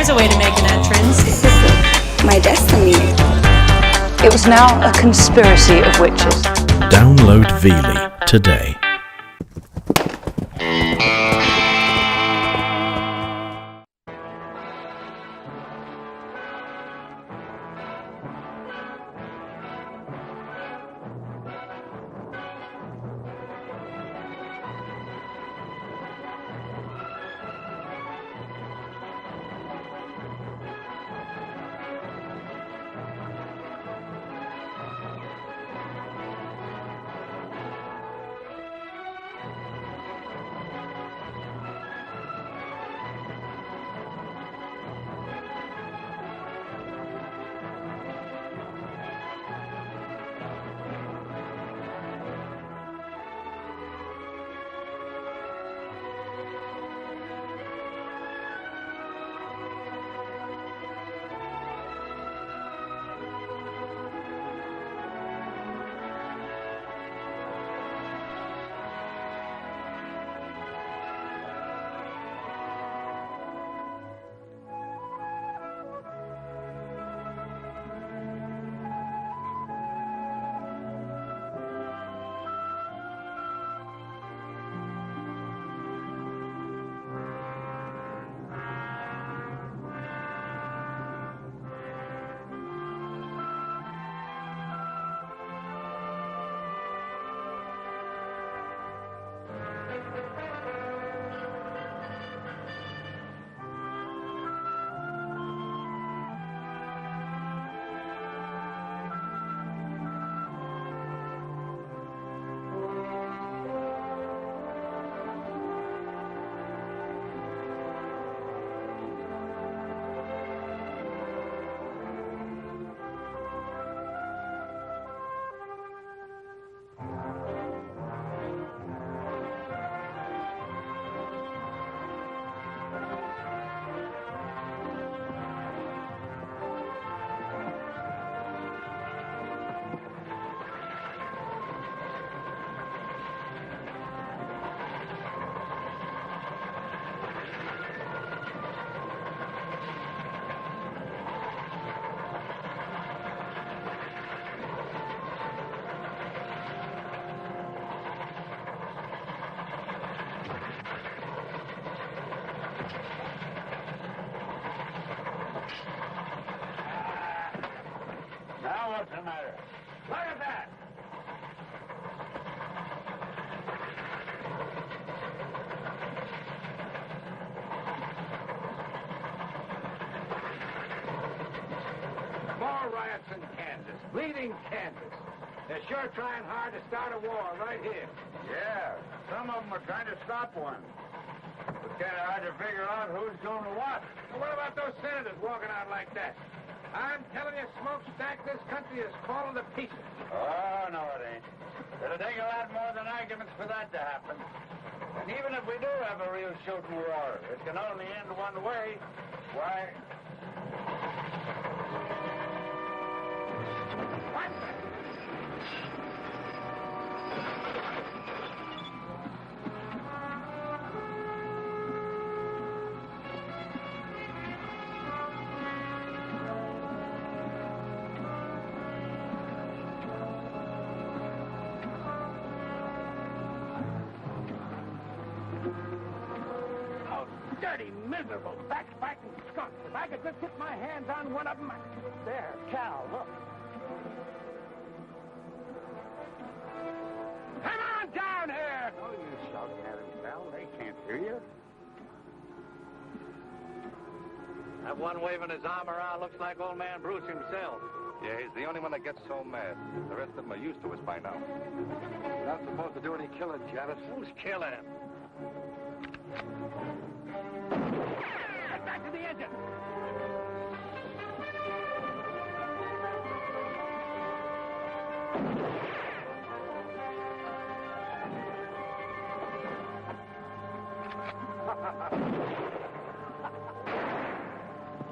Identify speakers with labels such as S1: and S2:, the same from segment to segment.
S1: There's a way to make an entrance.
S2: This is my destiny.
S3: It was now a conspiracy of witches.
S4: Download Veely today.
S5: Now what's the matter? Look at that! More riots in Kansas, bleeding Kansas. They're sure trying hard to start a war right here. Yeah, some of them are trying to stop one. It's kind of hard to figure out who's doing what. Well, what about those senators walking out like that? I'm telling you, Smokestack, this country is falling to pieces. Oh, no, it ain't. It'll take a lot more than arguments for that to happen. And even if we do have a real shooting war, it can only end one way. Why? What? Dirty, miserable, backbiting skunks. If I could just get my hands on one of them. There, Cal, look. Come on down here! Oh, you shouting at them, Cal. They can't hear you. That one waving his arm around looks like old man Bruce himself.
S6: Yeah, he's the only one that gets so mad. The rest of them are used to us by now.
S5: You're not supposed to do any killing, Javis. Who's killing him? Get back to the engine!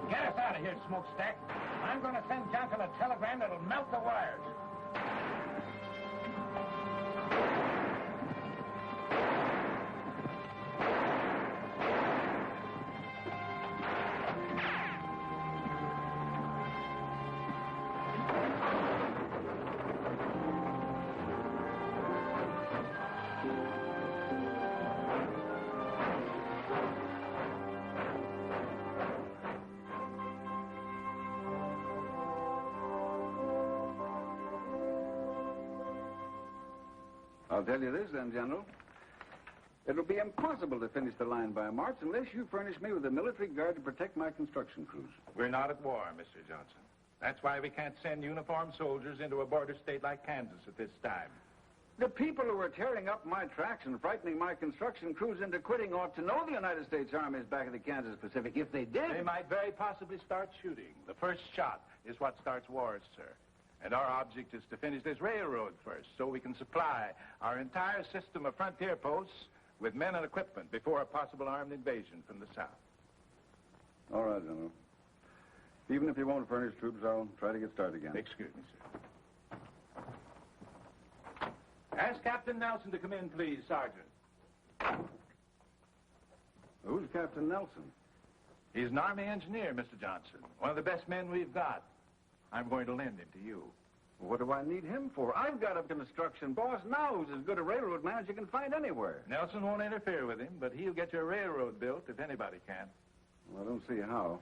S5: Get us out of here, Smokestack. I'm going to send Johnson a telegram that'll melt the wires. I'll tell you this then, General. It'll be impossible to finish the line by March unless you furnish me with a military guard to protect my construction crews.
S6: We're not at war, Mr. Johnson. That's why we can't send uniformed soldiers into a border state like Kansas at this time.
S5: The people who are tearing up my tracks and frightening my construction crews into quitting ought to know the United States Army is back in the Kansas Pacific. If they did...
S6: They might very possibly start shooting. The first shot is what starts wars, sir. And our object is to finish this railroad first so we can supply our entire system of frontier posts with men and equipment before a possible armed invasion from the south.
S5: All right, General. Even if you won't furnish troops, I'll try to get started again.
S6: Excuse me, sir. Ask Captain Nelson to come in, please, Sergeant.
S5: Who's Captain Nelson?
S6: He's an Army engineer, Mr. Johnson. One of the best men we've got. I'm going to lend him to you.
S5: What do I need him for? I've got a construction boss now who's as good a railroad man as you can find anywhere.
S6: Nelson won't interfere with him, but he'll get your railroad built if anybody can.
S5: Well, I don't see how.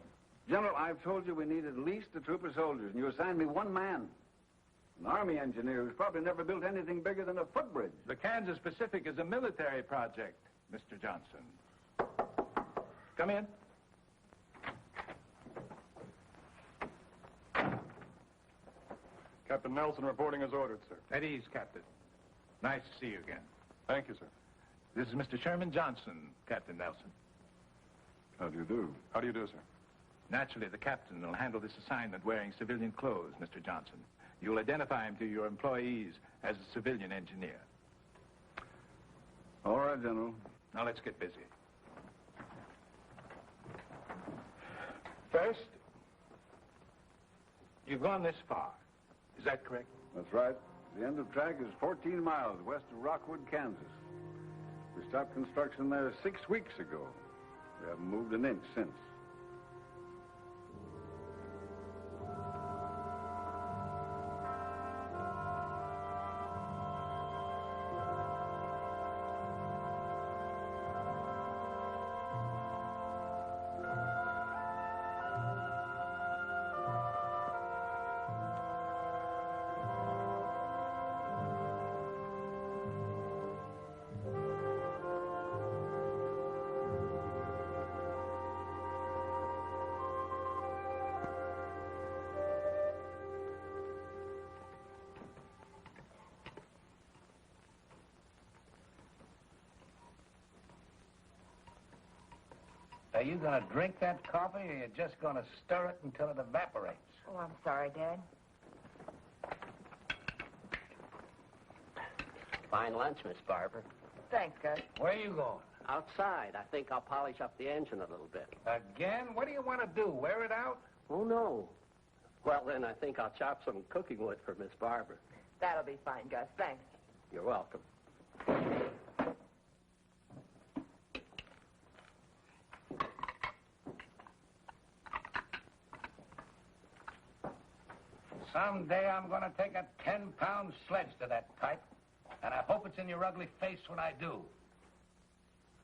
S5: General, I've told you we need at least a troop of soldiers, and you assigned me one man. An Army engineer who's probably never built anything bigger than a footbridge.
S6: The Kansas Pacific is a military project, Mr. Johnson. Come in.
S1: Captain Nelson reporting as ordered, sir.
S6: At ease, Captain. Nice to see you again.
S1: Thank you, sir.
S6: This is Mr. Sherman Johnson, Captain Nelson.
S5: How do you do?
S1: How do you do, sir?
S6: Naturally, the captain will handle this assignment wearing civilian clothes, Mr. Johnson. You'll identify him to your employees as a civilian engineer.
S5: All right, General.
S6: Now, let's get busy. First, you've gone this far. Is that correct?
S5: That's right. The end of track is 14 miles west of Rockwood, Kansas. We stopped construction there 6 weeks ago. We haven't moved an inch since.
S7: Are you going to drink that coffee, or you're just going to stir it until it evaporates?
S8: Oh, I'm sorry, Dad.
S9: Fine lunch, Miss Barber.
S8: Thanks, Gus.
S7: Where are you going?
S9: Outside. I think I'll polish up the engine a little bit.
S7: Again? What do you want to do, wear it out?
S9: Oh, no. Well, then I think I'll chop some cooking wood for Miss Barber.
S8: That'll be fine, Gus. Thanks.
S9: You're welcome.
S7: Someday I'm going to take a 10-pound sledge to that pipe, and I hope it's in your ugly face when I do.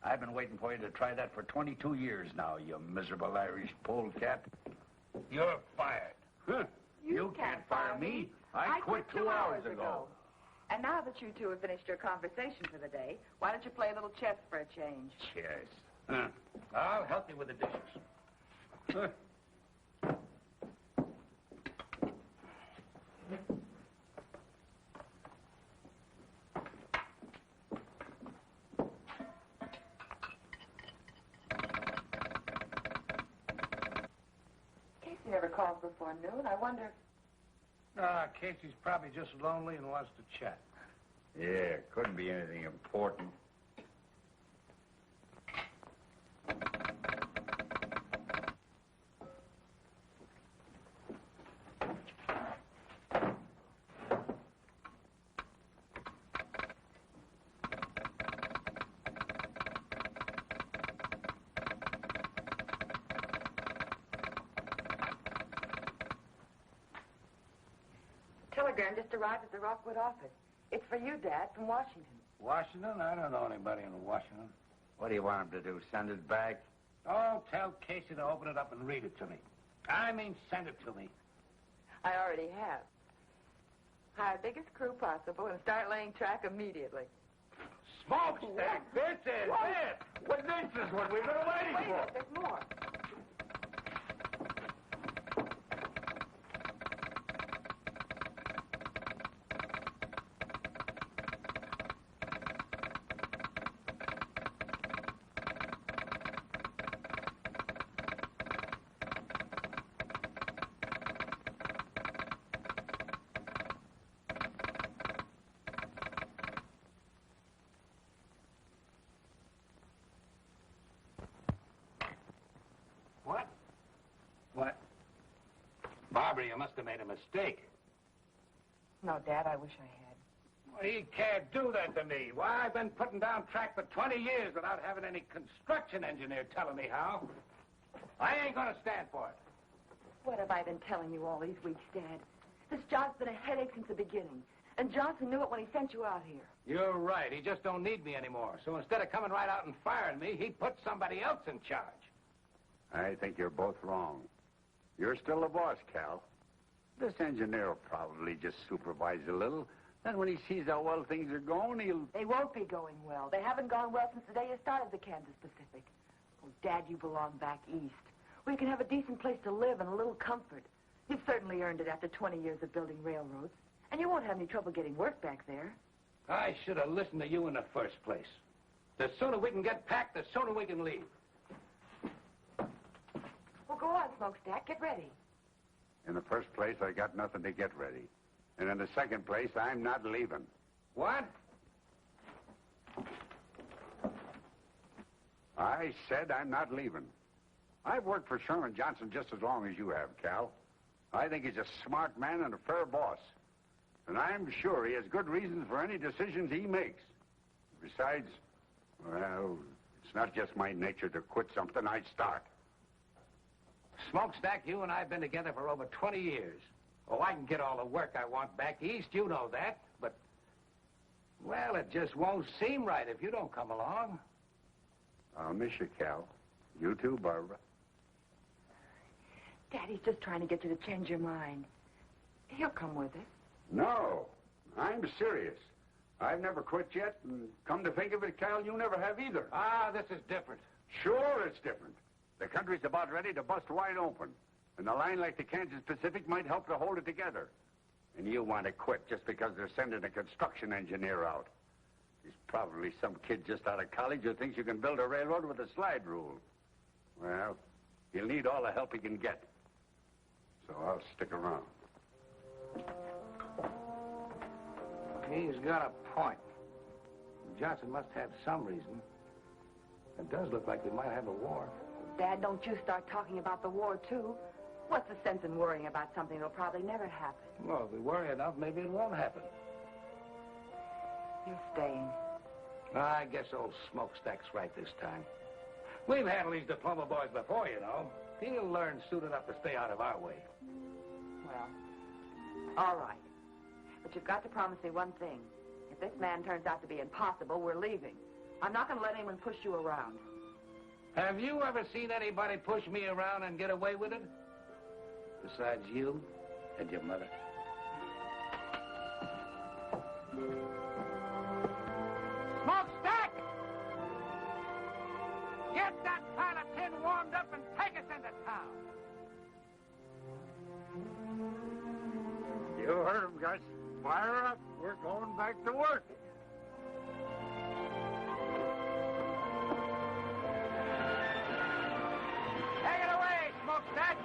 S7: I've been waiting for you to try that for 22 years now, you miserable Irish polecat. You're fired. Huh.
S8: You can't fire me.
S7: I quit 2 hours ago.
S8: And now that you two have finished your conversation for the day, why don't you play a little chess for a change?
S7: Cheers. Huh. I'll help you with the dishes. Huh.
S8: Casey never calls before noon. I wonder...
S7: Casey's probably just lonely and wants to chat.
S5: Yeah, couldn't be anything important.
S8: Telegram just arrived at the Rockwood office. It's for you, Dad, from Washington.
S7: Washington? I don't know anybody in Washington.
S5: What do you want him to do, send it back?
S7: Oh, tell Casey to open it up and read it to me. I mean, send it to me.
S8: I already have. Hire biggest crew possible and start laying track immediately.
S5: Smokestack, this is it. Well, this is what we've been waiting for.
S8: Wait, there's more.
S7: What? Barbara, you must have made a mistake.
S8: No, Dad, I wish I had.
S7: Well, he can't do that to me. Why, I've been putting down track for 20 years without having any construction engineer telling me how. I ain't gonna stand for it.
S8: What have I been telling you all these weeks, Dad? This job's been a headache since the beginning. And Johnson knew it when he sent you out here.
S7: You're right. He just don't need me anymore. So instead of coming right out and firing me, he put somebody else in charge.
S5: I think you're both wrong. You're still the boss, Cal. This engineer will probably just supervise a little. Then when he sees how well things are going, he'll...
S8: They won't be going well. They haven't gone well since the day you started the Kansas Pacific. Oh, Dad, you belong back east, where you can have a decent place to live and a little comfort. You've certainly earned it after 20 years of building railroads. And you won't have any trouble getting work back there.
S7: I should have listened to you in the first place. The sooner we can get packed, the sooner we can leave.
S8: Well, go on, Smokestack. Get ready.
S5: In the first place, I got nothing to get ready. And in the second place, I'm not leaving.
S7: What?
S5: I said I'm not leaving. I've worked for Sherman Johnson just as long as you have, Cal. I think he's a smart man and a fair boss. And I'm sure he has good reasons for any decisions he makes. Besides, well, it's not just my nature to quit something I start.
S7: Smokestack, you and I have been together for over 20 years. Oh, I can get all the work I want back east, you know that. But, well, it just won't seem right if you don't come along.
S5: I'll miss you, Cal. You too, Barbara.
S8: Daddy's just trying to get you to change your mind. He'll come with us.
S5: No, I'm serious. I've never quit yet, and come to think of it, Cal, you never have either.
S7: Ah, this is different.
S5: Sure, it's different. The country's about ready to bust wide open, and a line like the Kansas Pacific might help to hold it together. And you want to quit just because they're sending a construction engineer out. He's probably some kid just out of college who thinks you can build a railroad with a slide rule. Well, he'll need all the help he can get. So I'll stick around.
S7: He's got a point. Johnson must have some reason. It does look like we might have a war.
S8: Dad, don't you start talking about the war, too. What's the sense in worrying about something that'll probably never happen?
S7: Well, if we worry enough, maybe it won't happen.
S8: You're staying.
S7: I guess old Smokestack's right this time. We've handled these diploma boys before, you know. He'll learn soon enough to stay out of our way.
S8: Well, all right. But you've got to promise me one thing. If this man turns out to be impossible, we're leaving. I'm not going to let anyone push you around.
S7: Have you ever seen anybody push me around and get away with it? Besides you and your mother. Smokestack! Get that pile of tin warmed up and take us into town.
S5: You heard him, Gus. Fire up. We're going back to work.
S7: Take it away, Smokestack!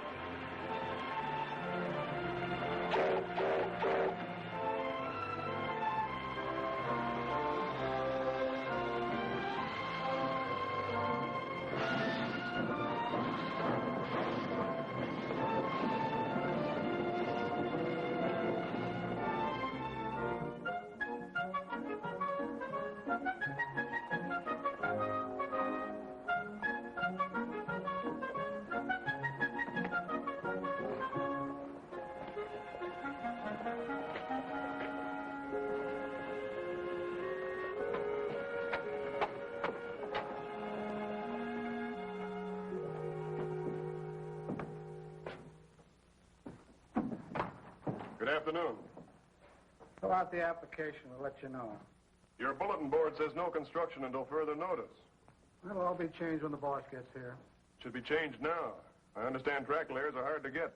S1: Good afternoon.
S10: Fill out the application. We'll let you know.
S1: Your bulletin board says no construction until further notice.
S10: That'll all be changed when the boss gets here.
S1: Should be changed now. I understand track layers are hard to get.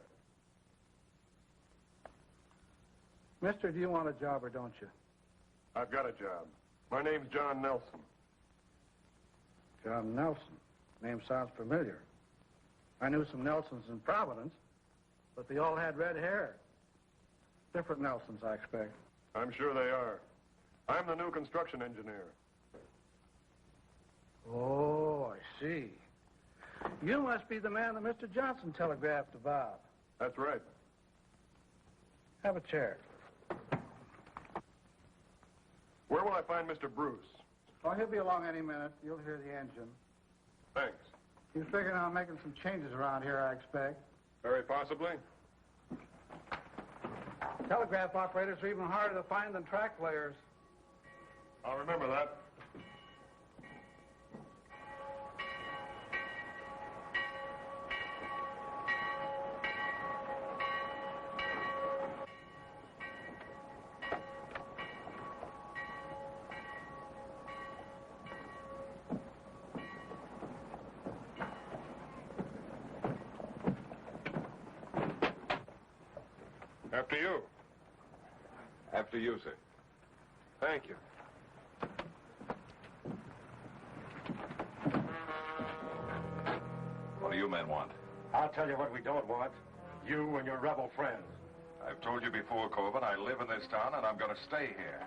S10: Mister, do you want a job or don't you?
S1: I've got a job. My name's John Nelson.
S10: John Nelson. Name sounds familiar. I knew some Nelsons in Providence, but they all had red hair. Different Nelsons, I expect.
S1: I'm sure they are. I'm the new construction engineer.
S10: Oh, I see. You must be the man that Mr. Johnson telegraphed about.
S1: That's right.
S10: Have a chair.
S1: Where will I find Mr. Bruce?
S10: Oh, he'll be along any minute. You'll hear the engine.
S1: Thanks.
S10: He's figuring on making some changes around here, I expect.
S1: Very possibly.
S10: Telegraph operators are even harder to find than track layers.
S1: I'll remember that. After you.
S5: After you, sir.
S1: Thank you.
S5: What do you men want?
S11: I'll tell you what we don't want. You and your rebel friends.
S5: I've told you before, Corbin, I live in this town and I'm going to stay here.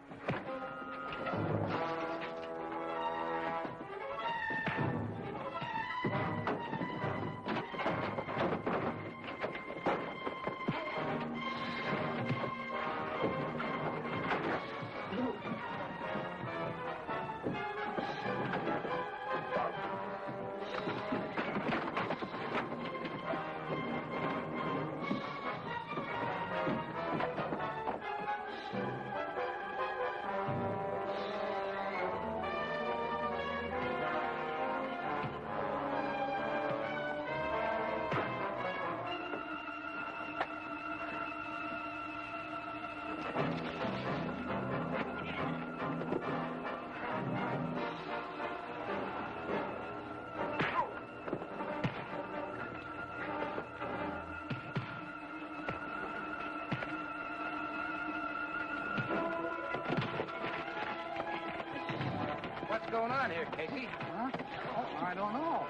S10: What's going on here, Casey? Huh? Oh, I don't know.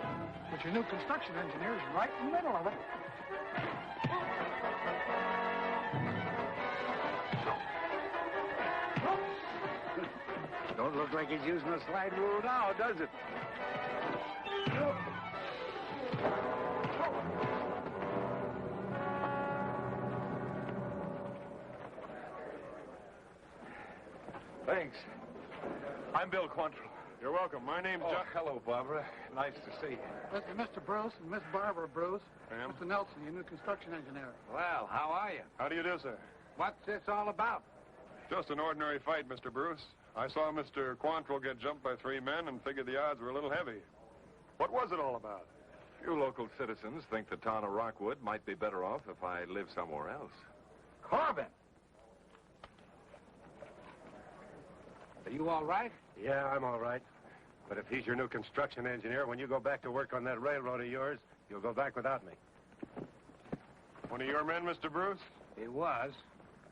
S10: But your new construction engineer is right in the middle of it.
S7: Don't look like he's using a slide rule now, does it?
S5: Thanks. I'm Bill Quantrill.
S1: You're welcome. My name's John.
S5: Hello, Barbara. Nice to see you.
S10: This is Mr. Bruce and Miss Barbara Bruce.
S1: Ma'am.
S10: Mr. Nelson, your new construction engineer.
S7: Well, how are you?
S1: How do you do, sir?
S10: What's this all about?
S1: Just an ordinary fight, Mr. Bruce. I saw Mr. Quantrill get jumped by 3 men and figured the odds were a little heavy. What was it all about?
S5: You local citizens think the town of Rockwood might be better off if I live somewhere else.
S7: Corbin! Are you all right?
S11: Yeah, I'm all right. But if he's your new construction engineer, when you go back to work on that railroad of yours, you'll go back without me.
S1: One of your men, Mr. Bruce?
S7: He was.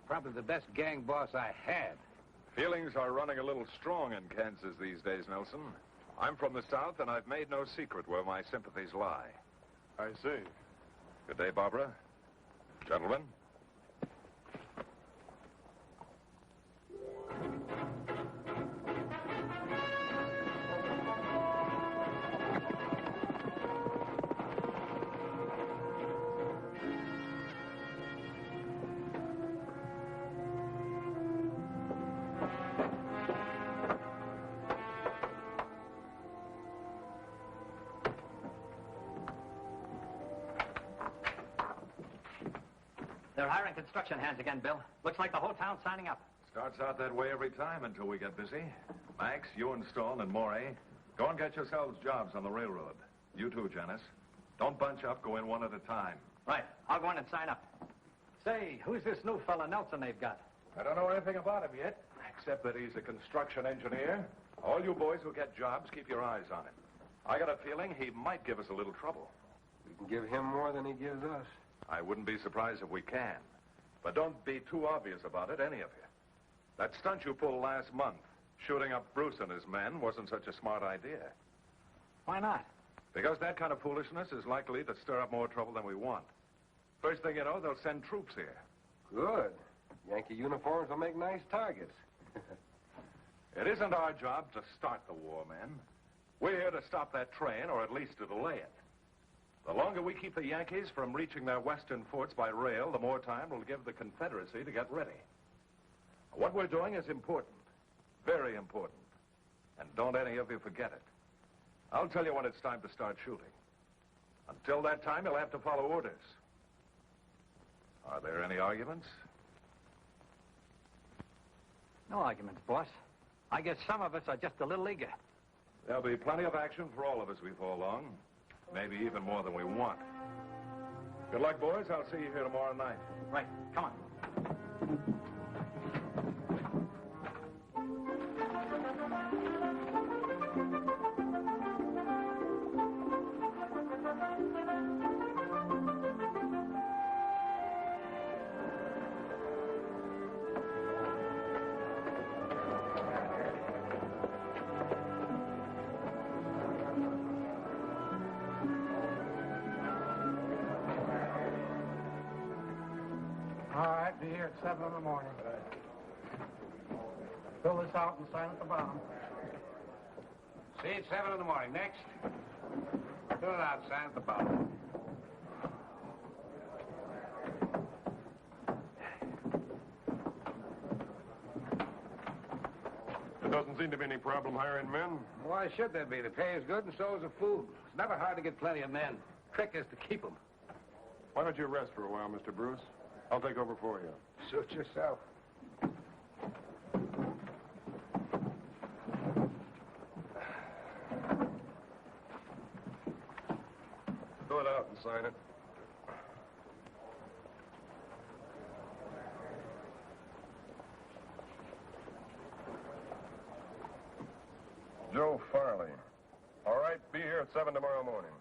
S7: Probably the best gang boss I had.
S5: Feelings are running a little strong in Kansas these days, Nelson. I'm from the South, and I've made no secret where my sympathies lie.
S1: I see.
S5: Good day, Barbara. Gentlemen.
S9: They're hiring construction hands again, Bill. Looks like the whole town's signing up.
S5: Starts out that way every time until we get busy. Max, you and Stone and Morey, go and get yourselves jobs on the railroad. You too, Janice. Don't bunch up. Go in one at a time.
S9: Right. I'll go in and sign up. Say, who's this new fella Nelson they've got?
S11: I don't know anything about him yet.
S12: Except that he's a construction engineer. All you boys who get jobs, keep your eyes on him. I got a feeling he might give us a little trouble.
S11: We can give him more than he gives us.
S12: I wouldn't be surprised if we can. But don't be too obvious about it, any of you. That stunt you pulled last month, shooting up Bruce and his men, wasn't such a smart idea.
S7: Why not?
S12: Because that kind of foolishness is likely to stir up more trouble than we want. First thing you know, they'll send troops here.
S11: Good. Yankee uniforms will make nice targets.
S12: It isn't our job to start the war, men. We're here to stop that train, or at least to delay it. The longer we keep the Yankees from reaching their western forts by rail, the more time we'll give the Confederacy to get ready. What we're doing is important. Very important. And don't any of you forget it. I'll tell you when it's time to start shooting. Until that time, you'll have to follow orders. Are there any arguments?
S7: No arguments, boss. I guess some of us are just a little eager.
S12: There'll be plenty of action for all of us before long. Maybe even more than we want. Good luck, boys. I'll see you here tomorrow night.
S7: Right. Come on.
S10: All right, be here at 7 in the morning. Fill this out and sign at the bottom.
S7: See you at 7 in the morning. Next. Fill it out, sign at the bottom.
S1: There doesn't seem to be any problem hiring men.
S7: Why should there be? The pay is good and so is the food. It's never hard to get plenty of men. Trick is to keep them.
S1: Why don't you rest for a while, Mr. Bruce? I'll take over for you.
S7: Suit yourself.
S1: Fill it out and sign it. Joe Farley. All right, be here at 7 tomorrow morning.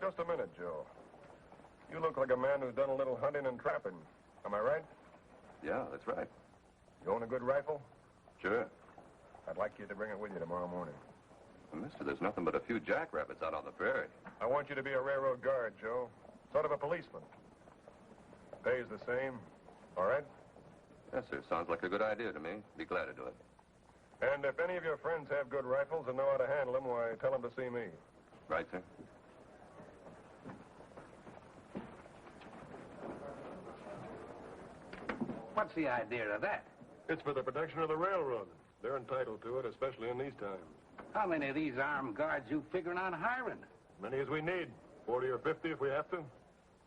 S1: Just a minute, Joe. You look like a man who's done a little hunting and trapping. Am I right?
S11: Yeah, that's right.
S1: You own a good rifle?
S11: Sure.
S1: I'd like you to bring it with you tomorrow morning.
S11: Well, mister, there's nothing but a few jackrabbits out on the prairie.
S1: I want you to be a railroad guard, Joe. Sort of a policeman. Pay's the same. All right?
S11: Yes, sir. Sounds like a good idea to me. Be glad to do it.
S1: And if any of your friends have good rifles and know how to handle them, why, tell them to see me.
S11: Right, sir?
S7: What's the idea of that?
S1: It's for the protection of the railroad. They're entitled to it, especially in these times.
S7: How many of these armed guards you figuring on hiring?
S1: Many as we need. 40 or 50 if we have to.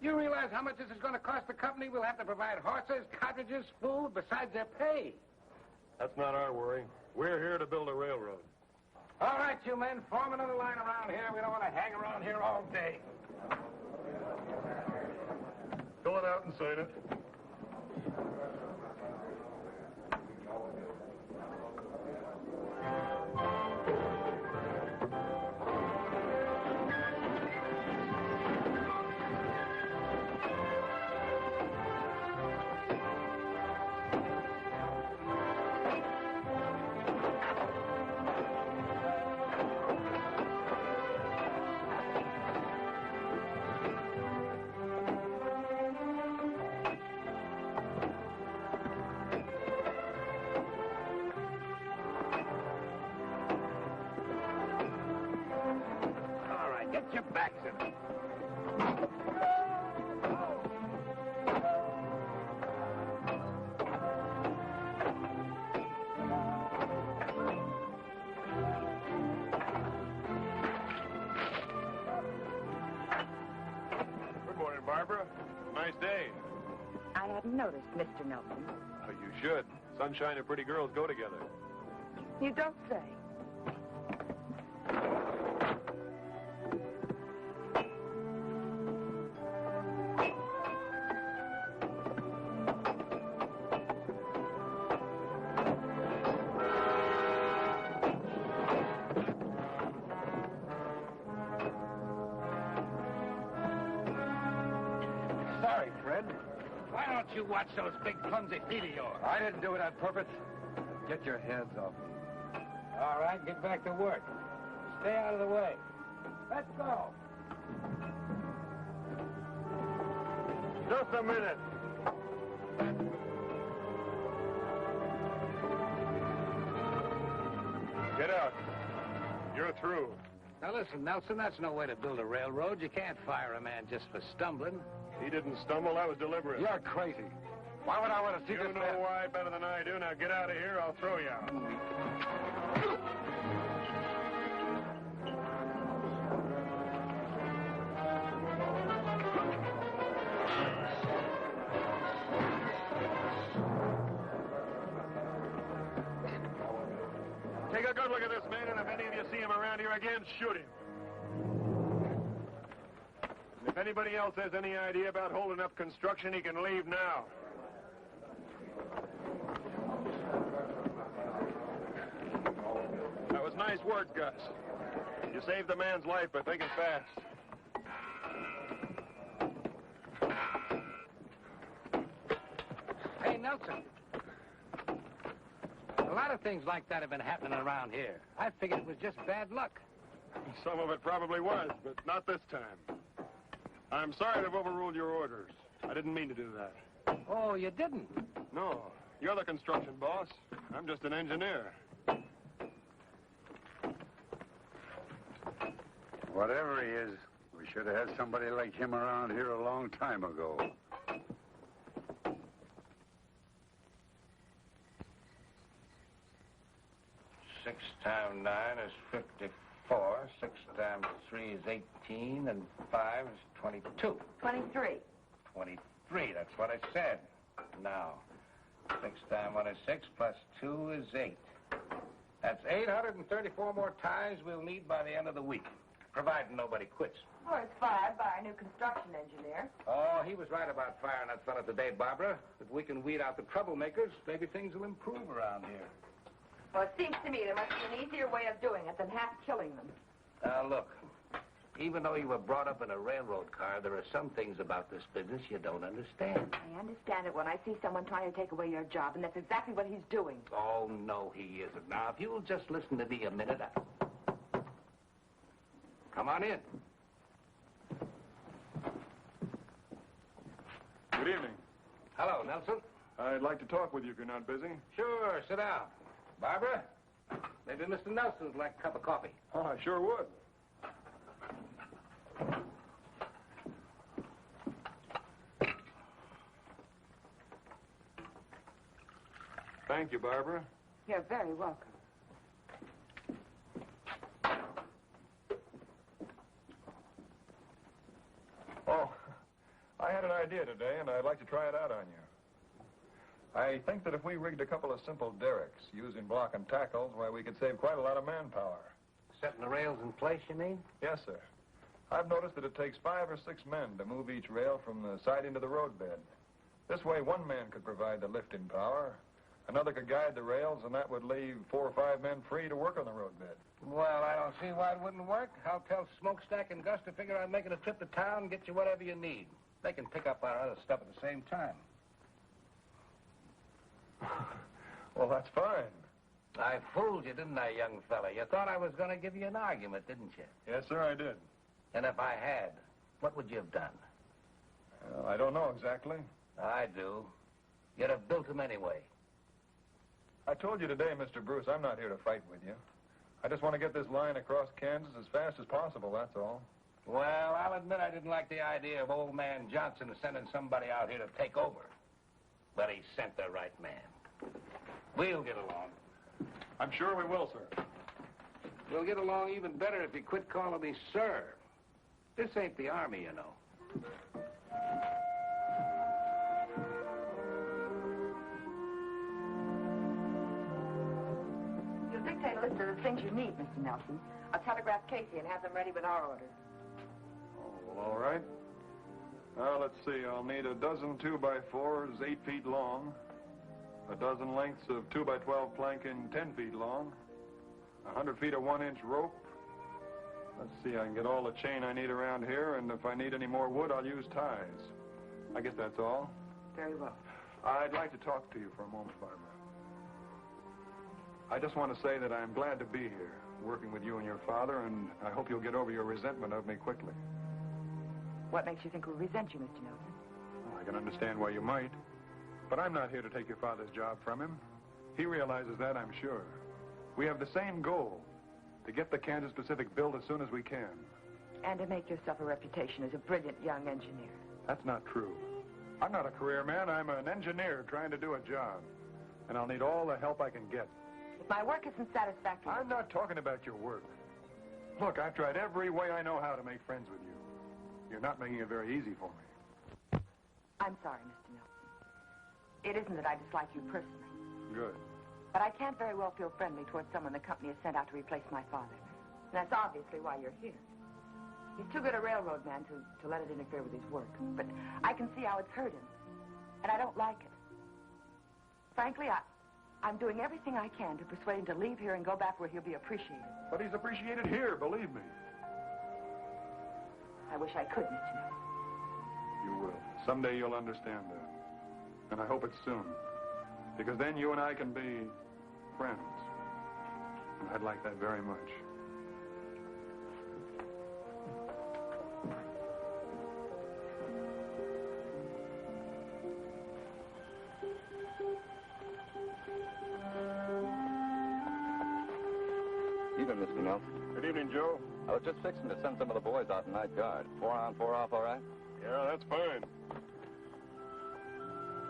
S7: You realize how much this is going to cost the company? We'll have to provide horses, cartridges, food, besides their pay.
S1: That's not our worry. We're here to build a railroad.
S7: All right, you men, form another line around here. We don't want to hang around here all day.
S1: Fill it out and sign it.
S7: Get your backs in it.
S1: Good morning, Barbara. Nice day.
S8: I hadn't noticed, Mr. Nelson.
S1: Oh, you should. Sunshine and pretty girls go together.
S8: You don't say.
S11: sorry, Fred.
S7: Why don't you watch those big clumsy feet of yours?
S11: I didn't do it on purpose. Get your hands off me.
S7: All right, get back to work. Stay out of the way. Let's go.
S11: Just a minute.
S1: Get out. You're through.
S7: Now listen, Nelson, that's no way to build a railroad. You can't fire a man just for stumbling.
S1: He didn't stumble. That was deliberate.
S11: You're crazy. Why would I want to see
S1: You
S11: this
S1: know
S11: man?
S1: why better than I do. Now get out of here. I'll throw you out. Take a good look at this man, and if any of you see him around here again, shoot him. And if anybody else has any idea about holding up construction, he can leave now. That was nice work, Gus. You saved the man's life by thinking fast.
S7: Hey, Nelson. A lot of things like that have been happening around here. I figured it was just bad luck.
S1: Some of it probably was, but not this time. I'm sorry to have overruled your orders. I didn't mean to do that.
S7: Oh, you didn't?
S1: No, you're the construction boss. I'm just an engineer.
S6: Whatever he is, we should have had somebody like him around here a long time ago. 6 times 9 is 54. 6 times 3 is 18, and 5 is 22.
S8: 23.
S6: 23, that's what I said. Now, 6 times 1 is 6, plus 2 is 8. That's 834 more tires we'll need by the end of the week, providing nobody quits.
S8: Or it's fired by our new construction engineer.
S6: Oh, he was right about firing that fella today, Barbara. If we can weed out the troublemakers, maybe things will improve around here.
S8: Well, it seems to me there must be an easier way of doing it than half killing them.
S7: Now, look, even though you were brought up in a railroad car, there are some things about this business you don't understand.
S8: I understand it when I see someone trying to take away your job, and that's exactly what he's doing.
S7: Oh, no, he isn't. Now, if you'll just listen to me a minute. Come on in.
S1: Good evening.
S7: Hello, Nelson.
S1: I'd like to talk with you if you're not busy.
S7: Sure, sit down. Barbara, maybe Mr. Nelson'd like a cup of coffee.
S1: Oh, I sure would. Thank you, Barbara.
S8: You're very welcome.
S1: Oh, I had an idea today, and I'd like to try it out on you. I think that if we rigged a couple of simple derricks using block and tackles, why, we could save quite a lot of manpower.
S7: Setting the rails in place, you mean?
S1: Yes, sir. I've noticed that it takes 5 or 6 men to move each rail from the siding to the roadbed. This way, one man could provide the lifting power, another could guide the rails, and that would leave 4 or 5 men free to work on the roadbed.
S7: Well, I don't see why it wouldn't work. I'll tell Smokestack and Gus to figure out making a trip to town and get you whatever you need. They can pick up our other stuff at the same time.
S1: Well, that's fine.
S7: I fooled you, didn't I, young fella? You thought I was going to give you an argument, didn't you?
S1: Yes, sir, I did.
S7: And if I had, what would you have done?
S1: Well, I don't know exactly.
S7: I do. You'd have built them anyway.
S1: I told you today, Mr. Bruce, I'm not here to fight with you. I just want to get this line across Kansas as fast as possible, that's all.
S7: Well, I'll admit I didn't like the idea of old man Johnson sending somebody out here to take over. But he sent the right man. We'll get along.
S1: I'm sure we will, sir.
S7: We'll get along even better if you quit calling me sir. This ain't the Army, you know.
S8: You'll dictate a list of the things you need, Mr. Nelson. I'll telegraph Casey and have them ready with our orders.
S1: Oh, well, all right. Let's see. I'll need a dozen 2x4s 8 feet long, a dozen lengths of 2x12 planking 10 feet long, 100 feet of 1-inch rope. Let's see. I can get all the chain I need around here, and if I need any more wood, I'll use ties. I guess that's all.
S8: Very well.
S1: I'd like to talk to you for a moment, Barbara. I just want to say that I'm glad to be here, working with you and your father, and I hope you'll get over your resentment of me quickly.
S8: What makes you think we'll resent you, Mr. Nelson?
S1: Well, I can understand why you might, but I'm not here to take your father's job from him. He realizes that, I'm sure. We have the same goal, to get the Kansas Pacific built as soon as we can.
S8: And to make yourself a reputation as a brilliant young engineer.
S1: That's not true. I'm not a career man. I'm an engineer trying to do a job. And I'll need all the help I can get.
S8: If my work isn't satisfactory...
S1: I'm not talking about your work. Look, I've tried every way I know how to make friends with you. You're not making it very easy for me.
S8: I'm sorry, Mr. Nelson. It isn't that I dislike you personally.
S1: Good.
S8: But I can't very well feel friendly towards someone the company has sent out to replace my father. And that's obviously why you're here. He's too good a railroad man to let it interfere with his work. But I can see how it's hurt him. And I don't like it. Frankly, I'm doing everything I can to persuade him to leave here and go back where he'll be appreciated.
S1: But he's appreciated here, believe me.
S8: I wish I could, Mr. Nelson.
S1: You will. Someday you'll understand that. And I hope it's soon. Because then you and I can be friends. And I'd like that very much.
S13: Evening, Mr. Nelson.
S1: Good evening, Joe.
S13: I was just fixing to send some of the boys out in night guard. 4 on, 4 off, all right?
S1: Yeah, that's fine.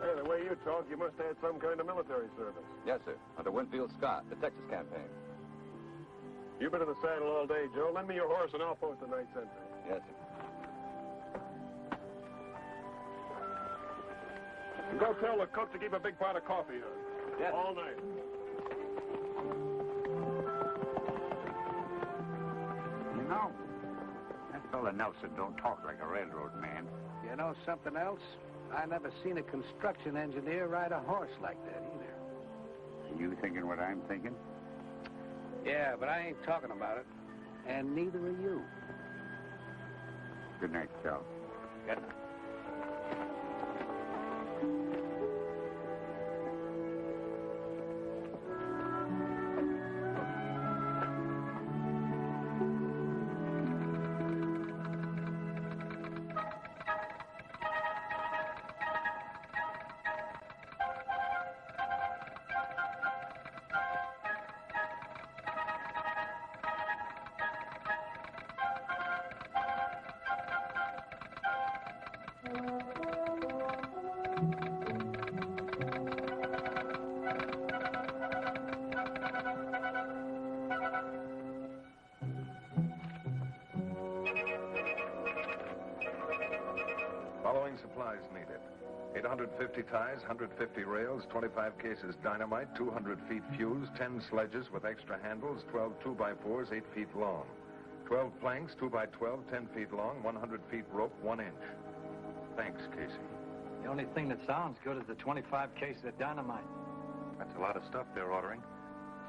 S1: Hey, the way you talk, you must have had some kind of military service.
S13: Yes, sir. Under Winfield Scott, the Texas campaign.
S1: You've been in the saddle all day, Joe. Lend me your horse and I'll post a night sentry.
S13: Yes, sir.
S1: And go tell the cook to keep a big pot of coffee on.
S13: Yes.
S1: All night.
S7: You know, that fella Nelson don't talk like a railroad man.
S10: You know something else? I never seen a construction engineer ride a horse like that either.
S7: Are you thinking what I'm thinking?
S10: Yeah, but I ain't talking about it. And neither are you.
S7: Good night, Cal.
S10: Good night.
S12: Following supplies needed. 850 ties, 150 rails, 25 cases dynamite, 200 feet fuse, 10 sledges with extra handles, 12 2x4s, 8 feet long. 12 planks, 2x12, 10 feet long, 100 feet rope, 1 inch. Thanks, Casey.
S14: The only thing that sounds good is the 25 cases of dynamite.
S12: That's a lot of stuff they're ordering.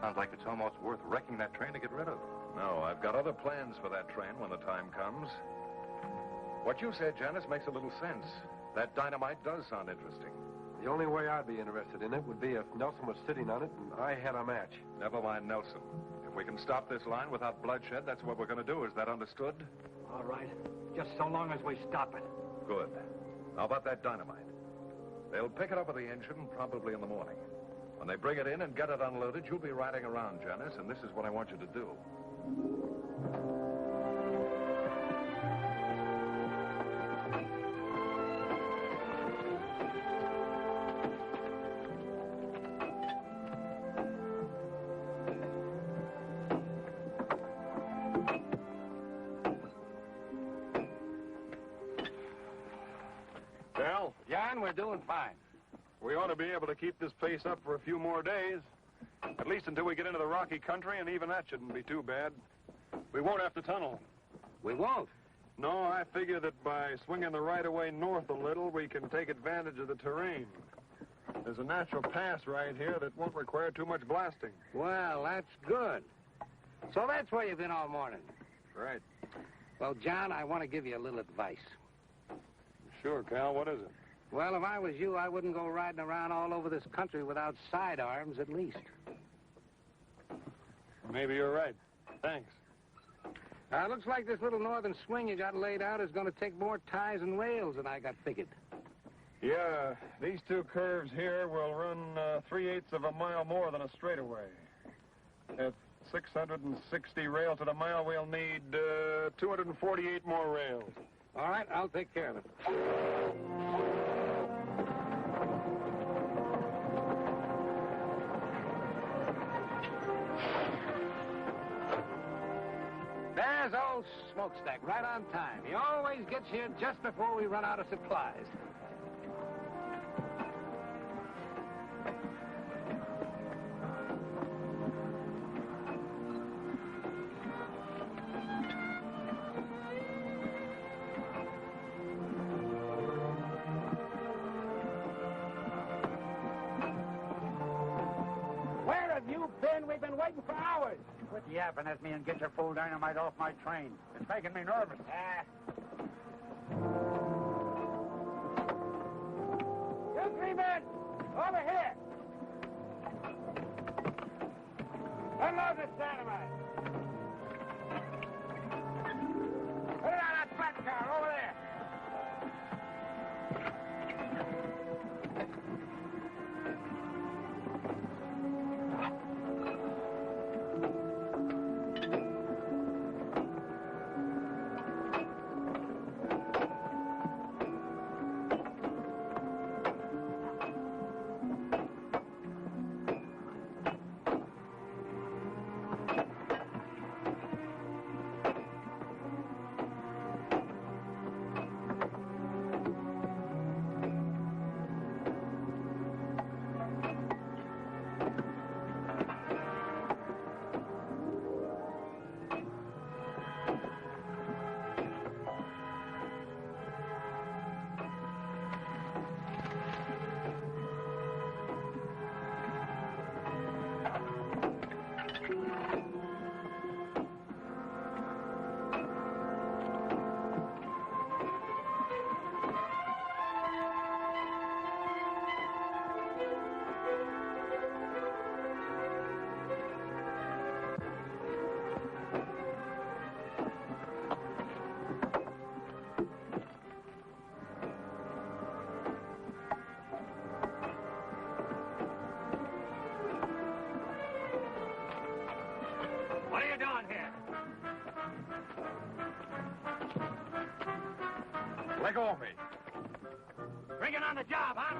S12: Sounds like it's almost worth wrecking that train to get rid of. No, I've got other plans for that train when the time comes. What you said, Janice, makes a little sense. That dynamite does sound interesting.
S11: The only way I'd be interested in it would be if Nelson was sitting on it and I had a match.
S12: Never mind Nelson. If we can stop this line without bloodshed, that's what we're going to do. Is that understood?
S14: All right. Just so long as we stop it.
S12: Good. How about that dynamite? They'll pick it up with the engine probably in the morning. When they bring it in and get it unloaded, you'll be riding around, Janice, and this is what I want you to do.
S1: Well,
S10: John, we're doing fine.
S1: we ought to be able to keep this pace up for a few more days. At least until we get into the rocky country, and even that shouldn't be too bad. We won't have to tunnel.
S10: We won't.
S1: No, I figure that by swinging the right-of-way north a little, we can take advantage of the terrain. There's a natural pass right here that won't require too much blasting.
S10: Well, that's good. So that's where you've been all morning.
S1: Right.
S10: Well, John, I want to give you a little advice.
S11: Sure, Cal. What is it?
S10: Well, if I was you, I wouldn't go riding around all over this country without sidearms, at least.
S11: Maybe you're right. Thanks.
S10: Looks like this little northern swing you got laid out is going to take more ties and rails than I got figured.
S1: Yeah, these two curves here will run 3/8 of a mile more than a straightaway. At 660 rails to the mile, we'll need 248 more rails.
S10: All right, I'll take care of it. There's old Smokestack, right on time. He always gets here just before we run out of supplies.
S7: Where have you been? We've been waiting for hours.
S14: Quit yapping at me and get your full dynamite off my train. It's making me nervous.
S7: You three men, over here. Unload this dynamite. Put it on that flat car over there.
S5: What are you doing here?
S1: Let go of me.
S5: Bring it on the job, huh?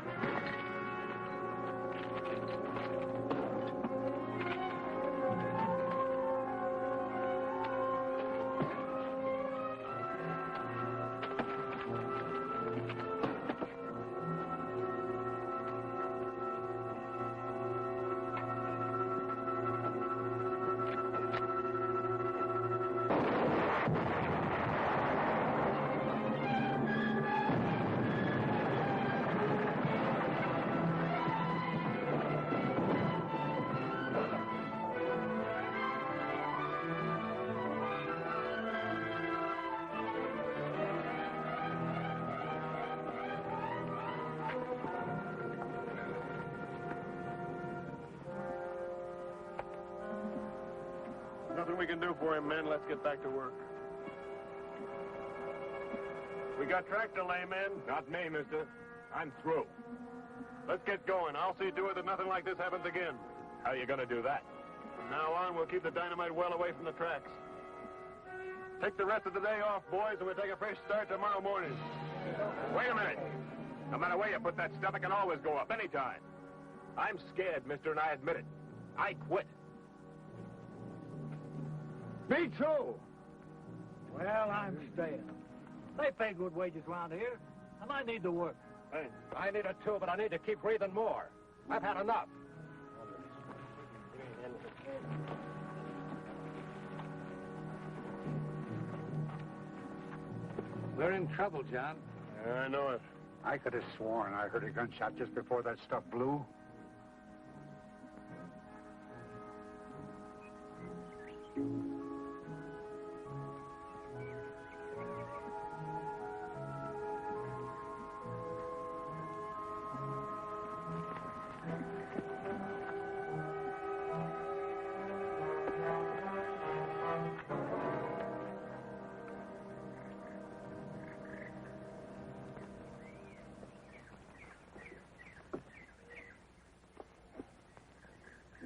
S1: Nothing we can do for him, men. Let's get back to work. We got track delay, men.
S11: Not me, mister. I'm through.
S1: Let's get going. I'll see to it that nothing like this happens again.
S11: How are you going to do that?
S1: From now on, we'll keep the dynamite well away from the tracks. Take the rest of the day off, boys, and we'll take a fresh start tomorrow morning.
S11: Wait a minute. No matter where you put that stuff, it can always go up anytime. I'm scared, mister, and I admit it. I quit.
S14: Me too. Well, I'm staying. They pay good wages around here, and I need to work.
S11: Hey, I need it too, but I need to keep breathing more. I've had enough.
S10: We're in trouble, John.
S1: I know it.
S14: I could have sworn I heard a gunshot just before that stuff blew.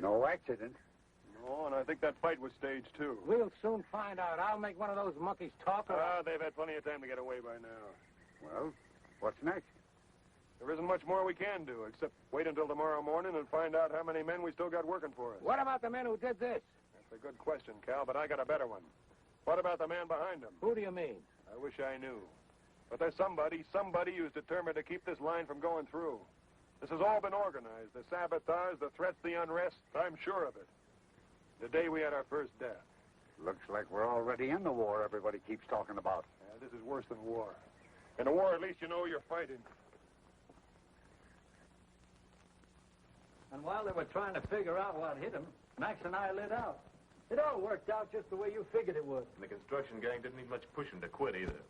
S7: No accident.
S1: No, and I think that fight was staged, too.
S14: We'll soon find out. I'll make one of those monkeys talk.
S1: They've had plenty of time to get away by now.
S7: Well, what's next?
S1: There isn't much more we can do, except wait until tomorrow morning and find out how many men we still got working for us.
S14: What about the men who did this?
S1: That's a good question, Cal, but I got a better one. What about the man behind him?
S14: Who do you mean?
S1: I wish I knew. But there's somebody who's determined to keep this line from going through. This has all been organized. The saboteurs, the threats, the unrest. I'm sure of it. The day we had our first death.
S7: Looks like we're already in the war everybody keeps talking about.
S1: This is worse than war. In a war, at least you know you're fighting.
S14: And while they were trying to figure out what hit him, Max and I lit out. It all worked out just the way you figured it would.
S11: And the construction gang didn't need much pushing to quit either.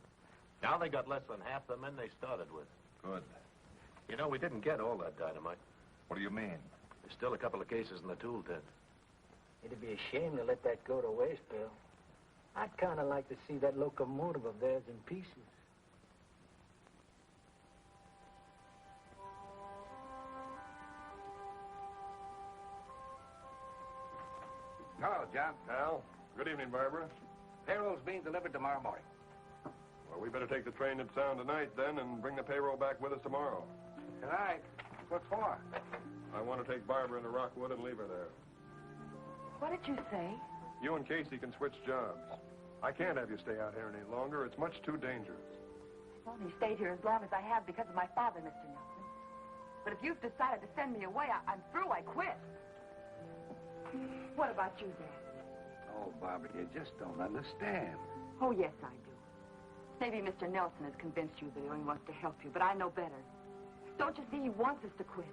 S11: Now they got less than half the men they started with.
S12: Good.
S11: You know, we didn't get all that dynamite.
S12: What do you mean?
S11: There's still a couple of cases in the tool tent.
S14: It'd be a shame to let that go to waste, Bill. I'd kind of like to see that locomotive of theirs in pieces.
S7: Hello, John.
S1: Al, good evening, Barbara.
S7: Payroll's being delivered tomorrow morning.
S1: Well, we better take the train to town tonight, then, and bring the payroll back with us tomorrow.
S7: Tonight? What for?
S1: I want to take Barbara into Rockwood and leave her there.
S8: What did you say?
S1: You and Casey can switch jobs. I can't have you stay out here any longer. It's much too dangerous.
S8: I've only stayed here as long as I have because of my father, Mr. Nelson. But if you've decided to send me away, I'm through. I quit. What about you, Dad?
S7: Oh, Barbara, you just don't understand.
S8: Oh, yes, I do. Maybe Mr. Nelson has convinced you that he only wants to help you, but I know better. Don't you see he wants us to quit?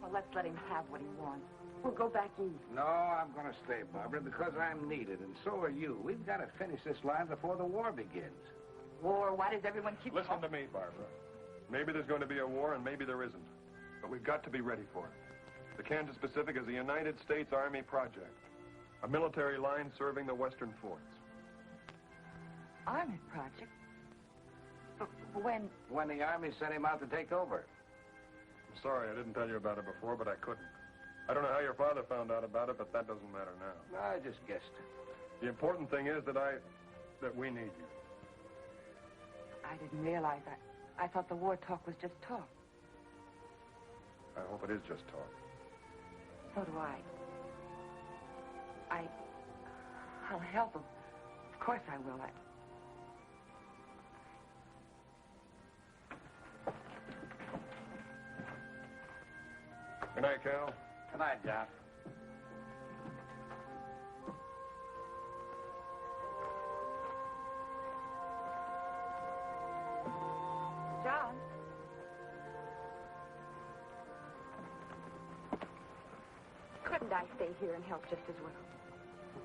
S8: Well, let's let him have what he wants. We'll go back east.
S7: No, I'm going to stay, Barbara, because I'm needed, and so are you. We've got to finish this line before the war begins.
S8: War? Why does everyone keep...
S1: Listen to me, Barbara. Maybe there's going to be a war, and maybe there isn't. But we've got to be ready for it. The Kansas Pacific is a United States Army project. A military line serving the western forts.
S8: Army project? But when?
S7: When the Army sent him out to take over.
S1: I'm sorry I didn't tell you about it before, but I couldn't. I don't know how your father found out about it, but that doesn't matter now.
S7: I just guessed.
S1: The important thing is that we need you.
S8: I didn't realize that. I thought the war talk was just talk.
S1: I hope it is just talk.
S8: So do I. I'll help him. Of course I will.
S1: Good night, Cal.
S7: Good night, John.
S8: John? Couldn't I stay here and help just as well?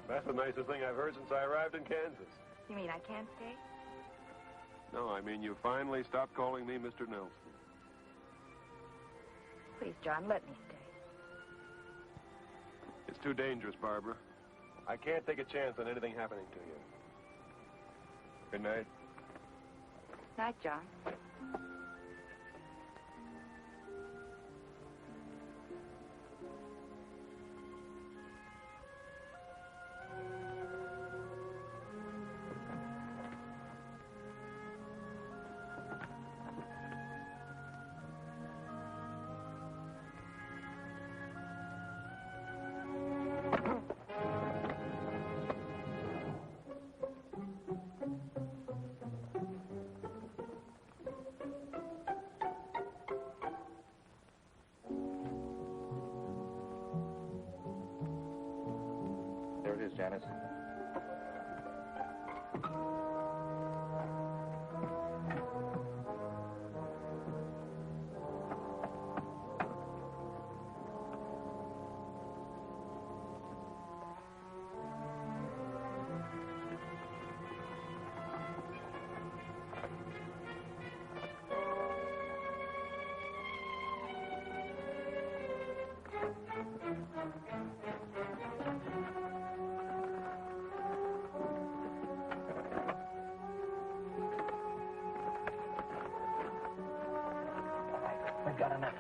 S1: That's the nicest thing I've heard since I arrived in Kansas.
S8: You mean I can't stay?
S1: No, I mean you finally stopped calling me Mr. Nelson.
S8: Please, John, let me stay.
S1: It's too dangerous, Barbara. I can't take a chance on anything happening to you. Good night.
S8: Night, John.
S13: There it is, Janice.
S14: We've got enough.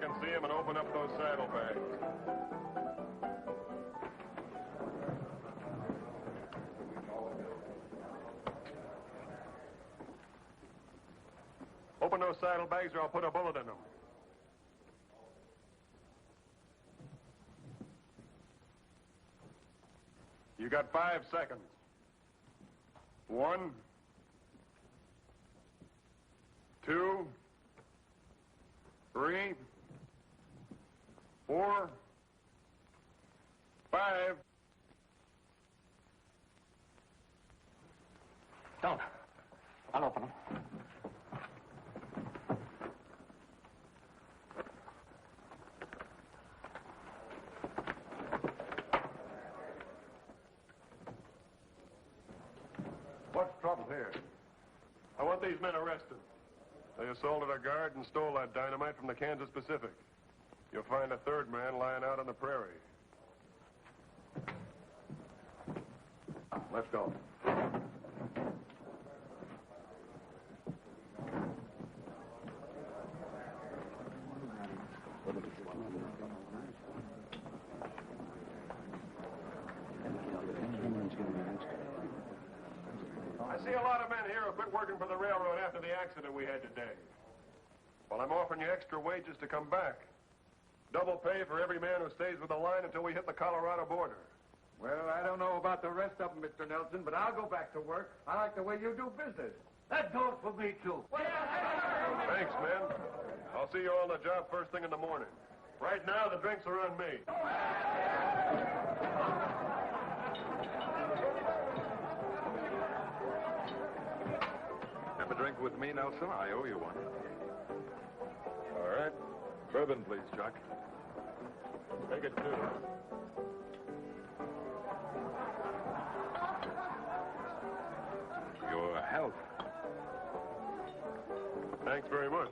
S1: can see him and open up those saddlebags. Open those saddlebags or I'll put a bullet in them. You got 5 seconds. 1, 2, 3, 4, 5.
S9: Don't. I'll open them.
S1: What's the trouble here? I want these men arrested. They assaulted a guard and stole that dynamite from the Kansas Pacific. You'll find a third man lying out on the prairie. Let's go. I see a lot of men here who quit working for the railroad after the accident we had today. Well, I'm offering you extra wages to come back. Double pay for every man who stays with the line until we hit the Colorado border.
S5: Well, I don't know about the rest of them, Mr. Nelson, but I'll go back to work. I like the way you do business.
S14: That goes for me, too.
S1: Thanks, men. I'll see you all on the job first thing in the morning. Right now, the drinks are on me.
S12: Have a drink with me, Nelson? I owe you one.
S1: All right.
S12: Bourbon, please, Chuck.
S1: Take it, too.
S12: Your health.
S1: Thanks very much.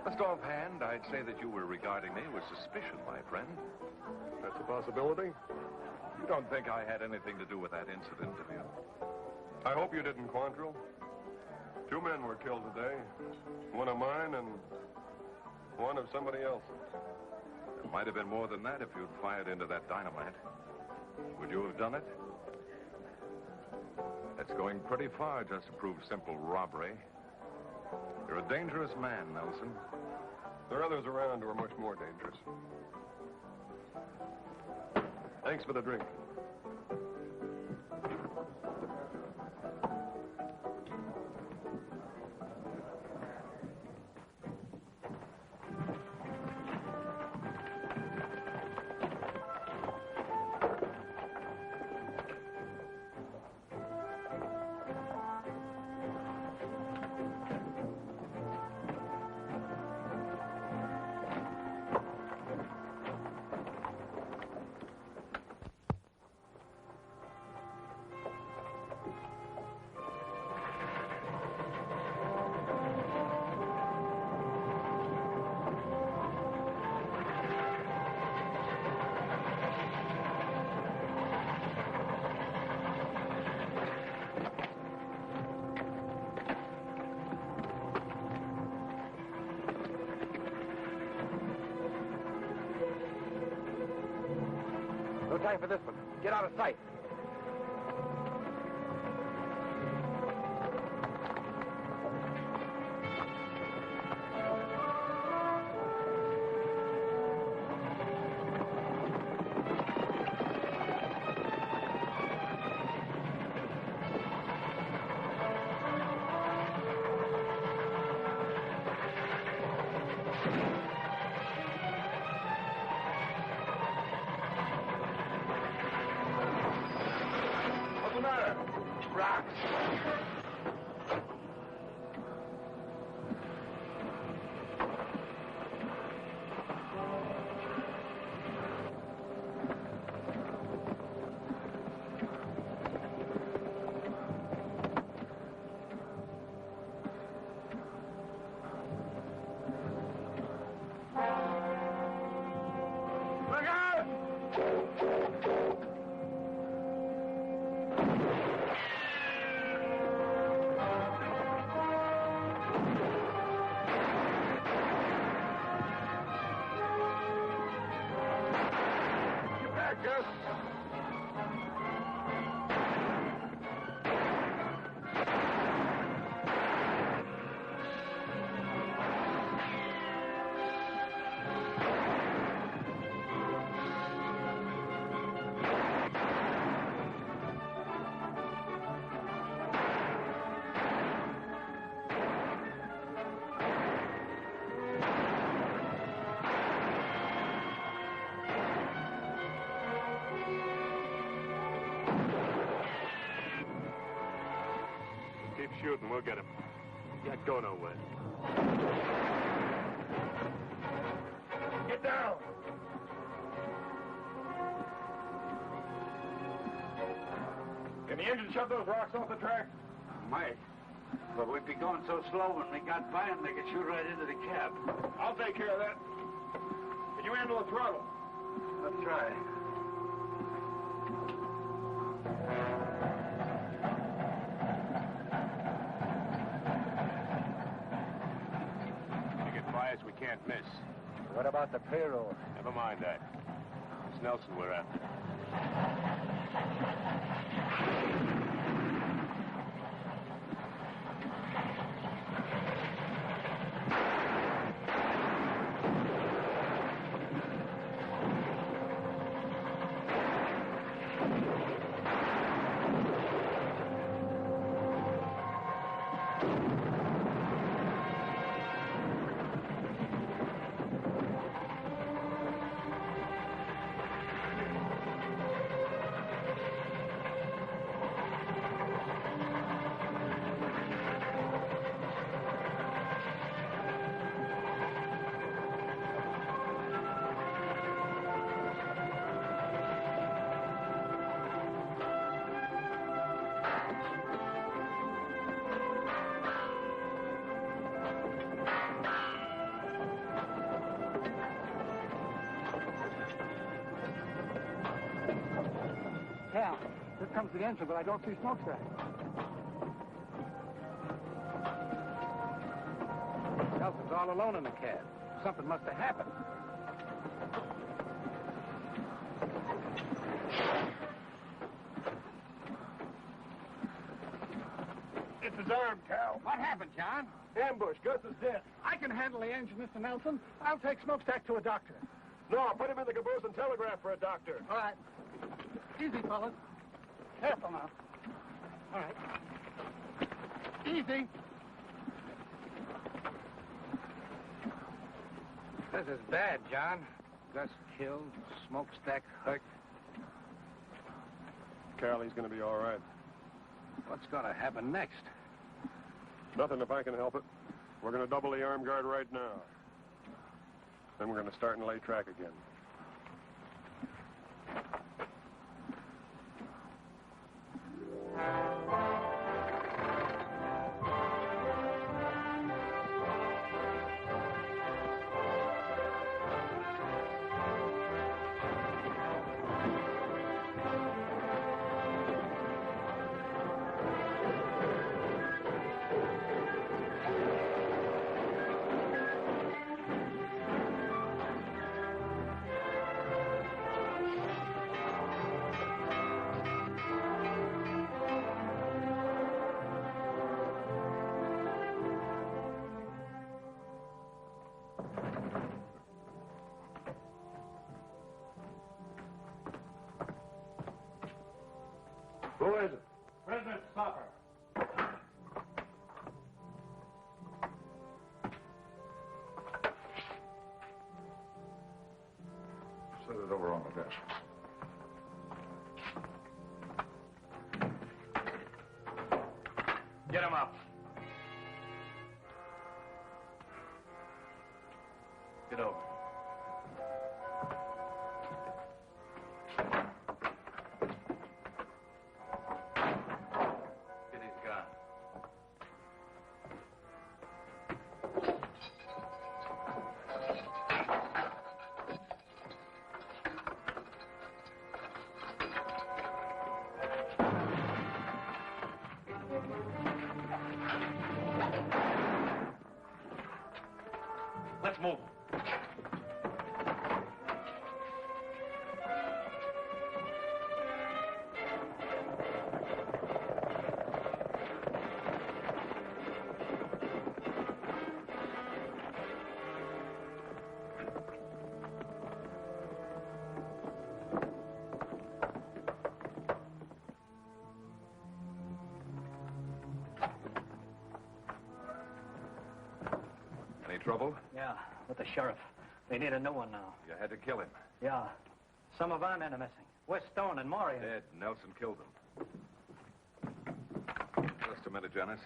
S12: Just offhand, I'd say that you were regarding me with suspicion, my friend.
S1: That's a possibility.
S12: You don't think I had anything to do with that incident, do you?
S1: I hope you didn't, Quantrill. 2 men were killed today. One of mine and one of somebody else.
S12: It might have been more than that if you'd fired into that dynamite. Would you have done it? That's going pretty far just to prove simple robbery. You're a dangerous man, Nelson.
S1: There are others around who are much more dangerous. Thanks for the drink.
S5: No time for this one. Get out of sight.
S11: shooting. We'll get him. Can't go nowhere.
S1: Get down! Can the engine shove those rocks off the track?
S7: Might. But we'd be going so slow when we got by them, they could shoot right into the cab.
S1: I'll take care of that. Can you handle the throttle?
S7: Let's try.
S11: You get bias, we can't miss.
S14: What about the payroll?
S11: Never mind that. It's Nelson we're after.
S10: Cal, here comes the engine, but I don't see smokestack. Nelson's all alone in the cab. Something must have happened.
S1: It's his arm, Cal.
S10: What happened, John?
S1: Ambush. Gus is dead.
S10: I can handle the engine, Mr. Nelson. I'll take smokestack to a doctor.
S1: No, put him in the caboose and telegraph for a doctor.
S10: All right. Easy, fellas. Careful now. All right. Easy. This is bad, John. Gus killed, smokestack hurt.
S1: Cal, he's going to be all right.
S10: What's going to happen next?
S1: Nothing if I can help it. We're going to double the arm guard right now. Then we're going to start and lay track again. Who is it?
S14: Prisoner Stopper.
S1: Set it over on the desk.
S11: Get him up. Get over. Get his gun. Let's move.
S12: Any trouble?
S14: Yeah, with the sheriff. They need a new one now.
S12: You had to kill him.
S14: Yeah. Some of our men are missing. West Stone and Maury.
S12: Dead. Nelson killed them. Just a minute, Janice.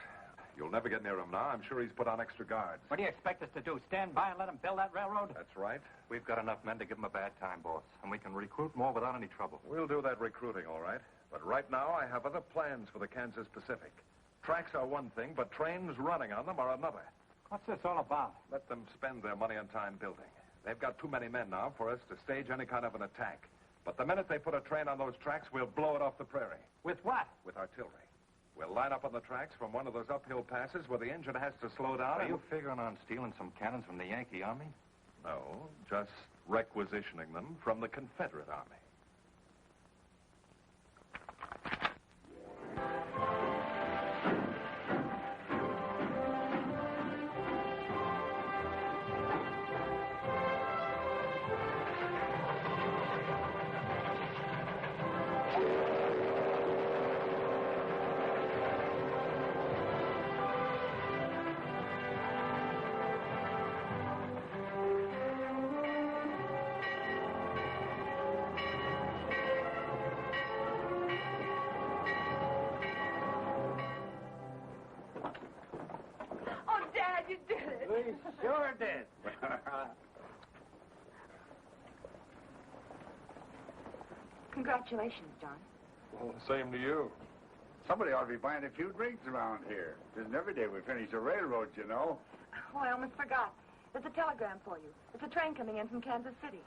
S12: You'll never get near him now. I'm sure he's put on extra guards.
S14: What do you expect us to do, stand by and let him build that railroad?
S12: That's right.
S13: We've got enough men to give him a bad time, boss. And we can recruit more without any trouble.
S12: We'll do that recruiting, all right. But right now, I have other plans for the Kansas Pacific. Tracks are one thing, but trains running on them are another.
S14: What's this all about?
S12: Let them spend their money and time building. They've got too many men now for us to stage any kind of an attack. But the minute they put a train on those tracks, we'll blow it off the prairie.
S14: With what?
S12: With artillery. We'll line up on the tracks from one of those uphill passes where the engine has to slow down.
S13: Are you figuring on stealing some cannons from the Yankee Army?
S12: No, just requisitioning them from the Confederate Army.
S8: You did it.
S7: We sure did.
S8: Congratulations, John.
S1: Well, same to you.
S6: Somebody ought to be buying a few drinks around here. It isn't every day we finish a railroad, you know.
S8: Oh, I almost forgot. There's a telegram for you. It's a train coming in from Kansas City.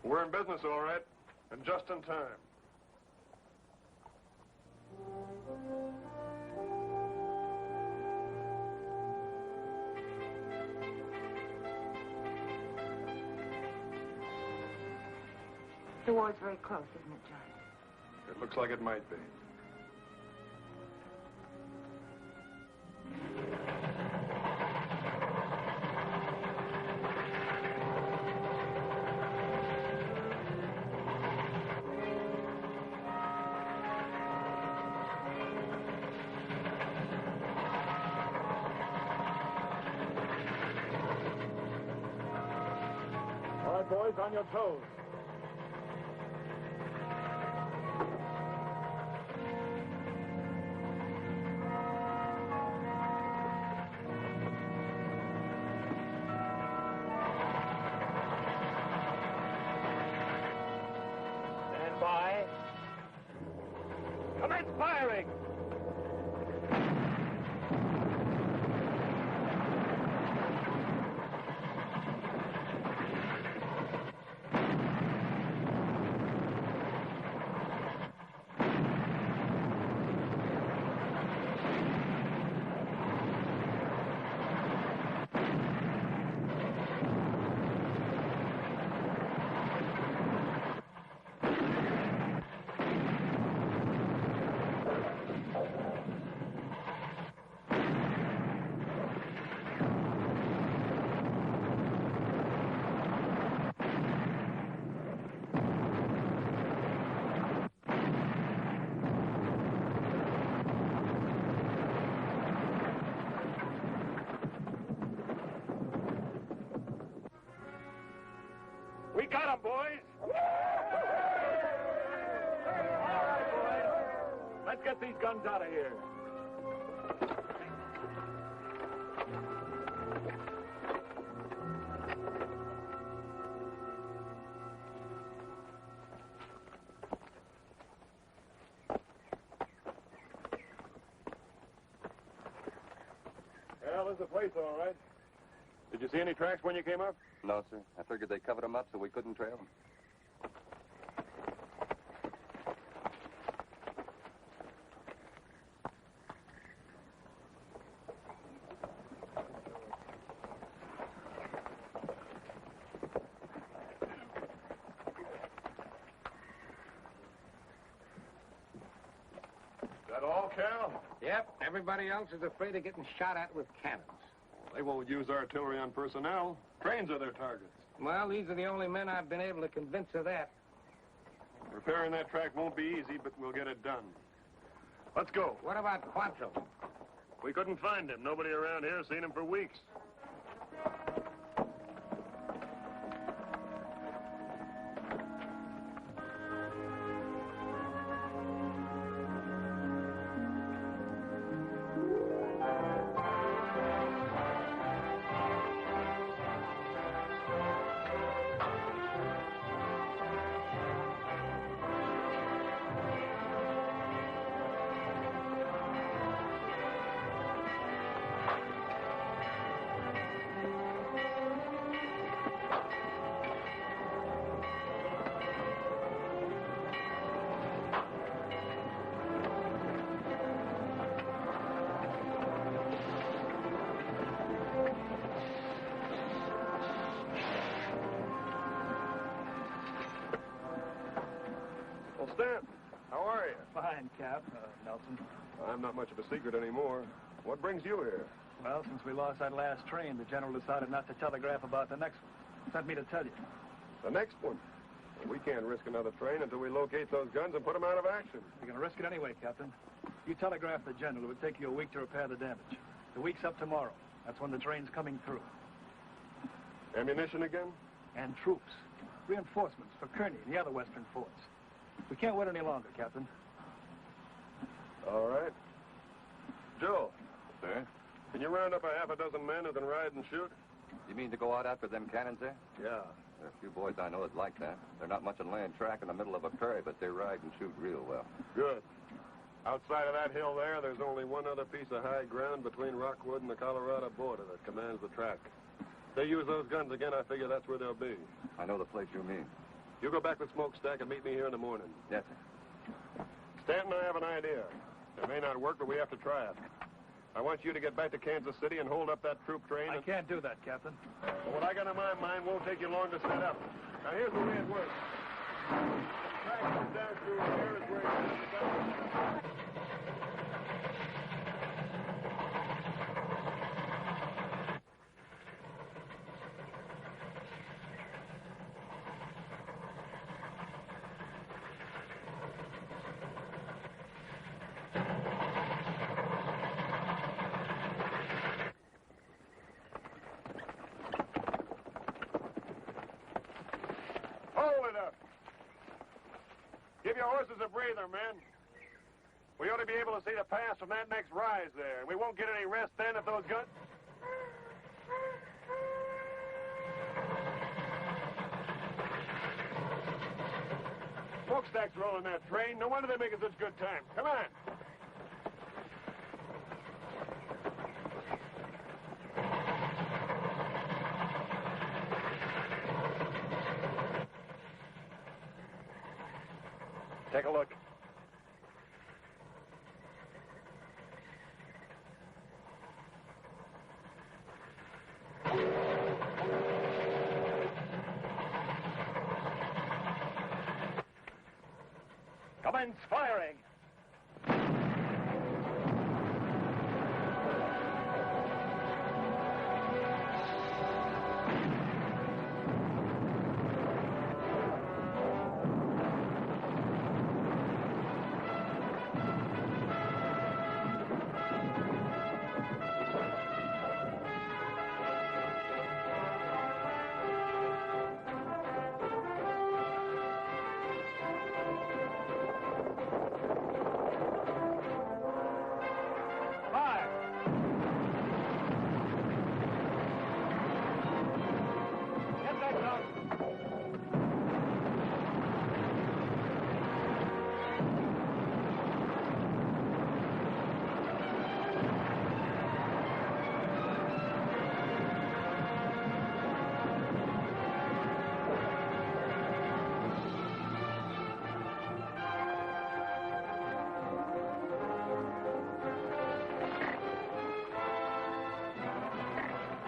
S1: We're in business, all right, and just in time.
S8: The war's very close, isn't it, John?
S1: It looks like it might be.
S14: All right, boys, on your toes. Stand by. Commence firing!
S11: We got him, boys! All
S14: right, boys. Let's get these guns out of here.
S1: Well, this is the place, all right. Did you see any tracks when you came up?
S13: No, sir. I figured they covered them up so we couldn't trail them.
S1: Is that all, Cal?
S7: Yep, everybody else is afraid of getting shot at with cannons.
S1: They won't use artillery on personnel. Trains are their targets.
S7: Well, these are the only men I've been able to convince of that.
S1: Repairing that track won't be easy, but we'll get it done. Let's go.
S7: What about Quanto?
S1: We couldn't find him. Nobody around here has seen him for weeks. Stan, how are you?
S14: Fine, Cap. Nelson.
S1: I'm not much of a secret anymore. What brings you here?
S14: Well, since we lost that last train, the general decided not to telegraph about the next one. Sent me to tell you.
S1: The next one? Well, we can't risk another train until we locate those guns and put them out of action.
S14: We're going to risk it anyway, Captain. You telegraph the general. It would take you a week to repair the damage. The week's up tomorrow. That's when the train's coming through.
S1: Ammunition again?
S14: And troops. Reinforcements for Kearney and the other western forts. We can't wait any longer, Captain.
S1: All right. Joe.
S13: Sir?
S1: Can you round up a half a dozen men who can ride and shoot?
S13: You mean to go out after them cannons there?
S1: Yeah.
S13: There are a few boys I know that like that. They're not much on laying track in the middle of a prairie, but they ride and shoot real well.
S1: Good. Outside of that hill there's only one other piece of high ground between Rockwood and the Colorado border that commands the track. If they use those guns again, I figure that's where they'll be.
S13: I know the place you mean.
S1: You go back with Smokestack and meet me here in the morning.
S13: Yes, sir.
S1: Stanton and I have an idea. It may not work, but we have to try it. I want you to get back to Kansas City and hold up that troop train.
S14: I can't do that, Captain.
S1: Well, what I got in my mind won't take you long to set up. Now, here's the way it works. The track comes down through here is where you Give your horses a breather, men. We ought to be able to see the pass from that next rise there. We won't get any rest then if those guns... Smokestack's rolling that train. No wonder they're making such good time. Come on. Take a look. Commence firing.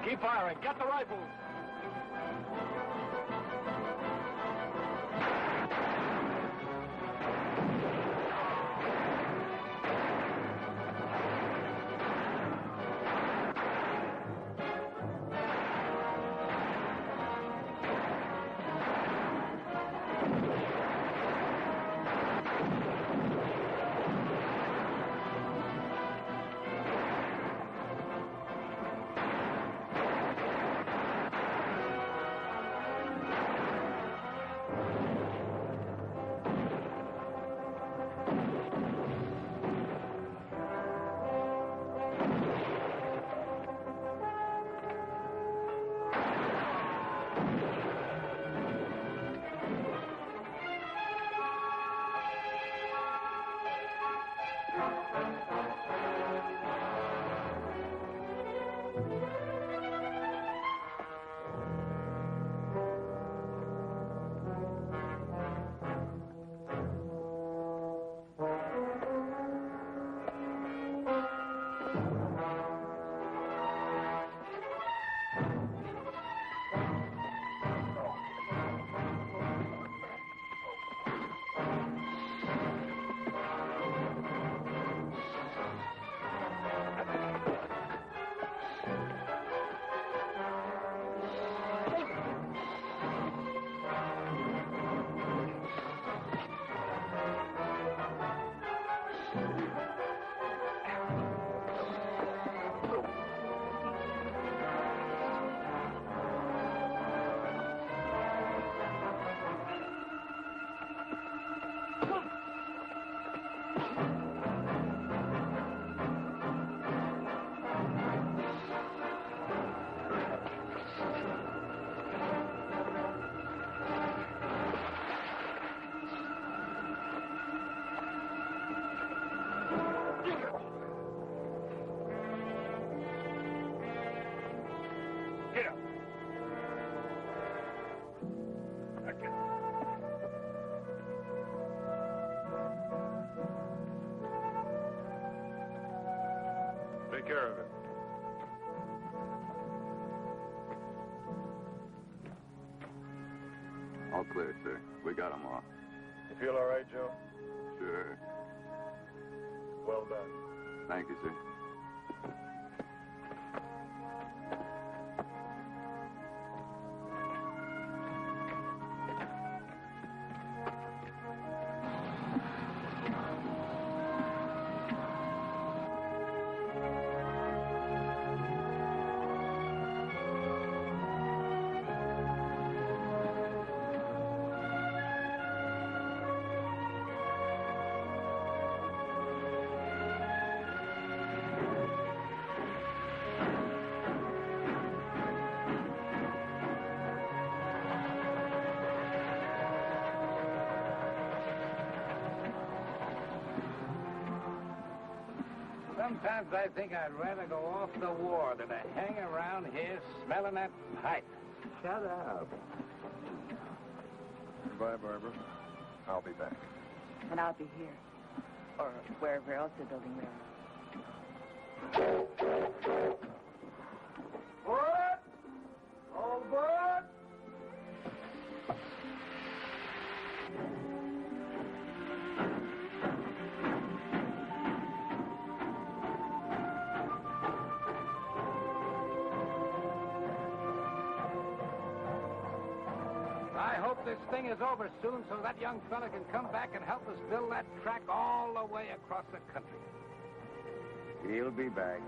S1: Keep firing. Get the rifles. Take care of it.
S13: All clear, sir. We got them all.
S1: You feel all right, Joe?
S13: Sure.
S1: Well done.
S13: Thank you, sir.
S7: Sometimes I think I'd rather go off the war than to hang around here smelling that pipe.
S9: Shut up.
S1: Goodbye, Barbara. I'll be back.
S8: And I'll be here. Or wherever else they're building railroads.
S10: What? All aboard?
S7: I hope this thing is over soon so that young fella can come back and help us build that track all the way across the country.
S9: He'll be back.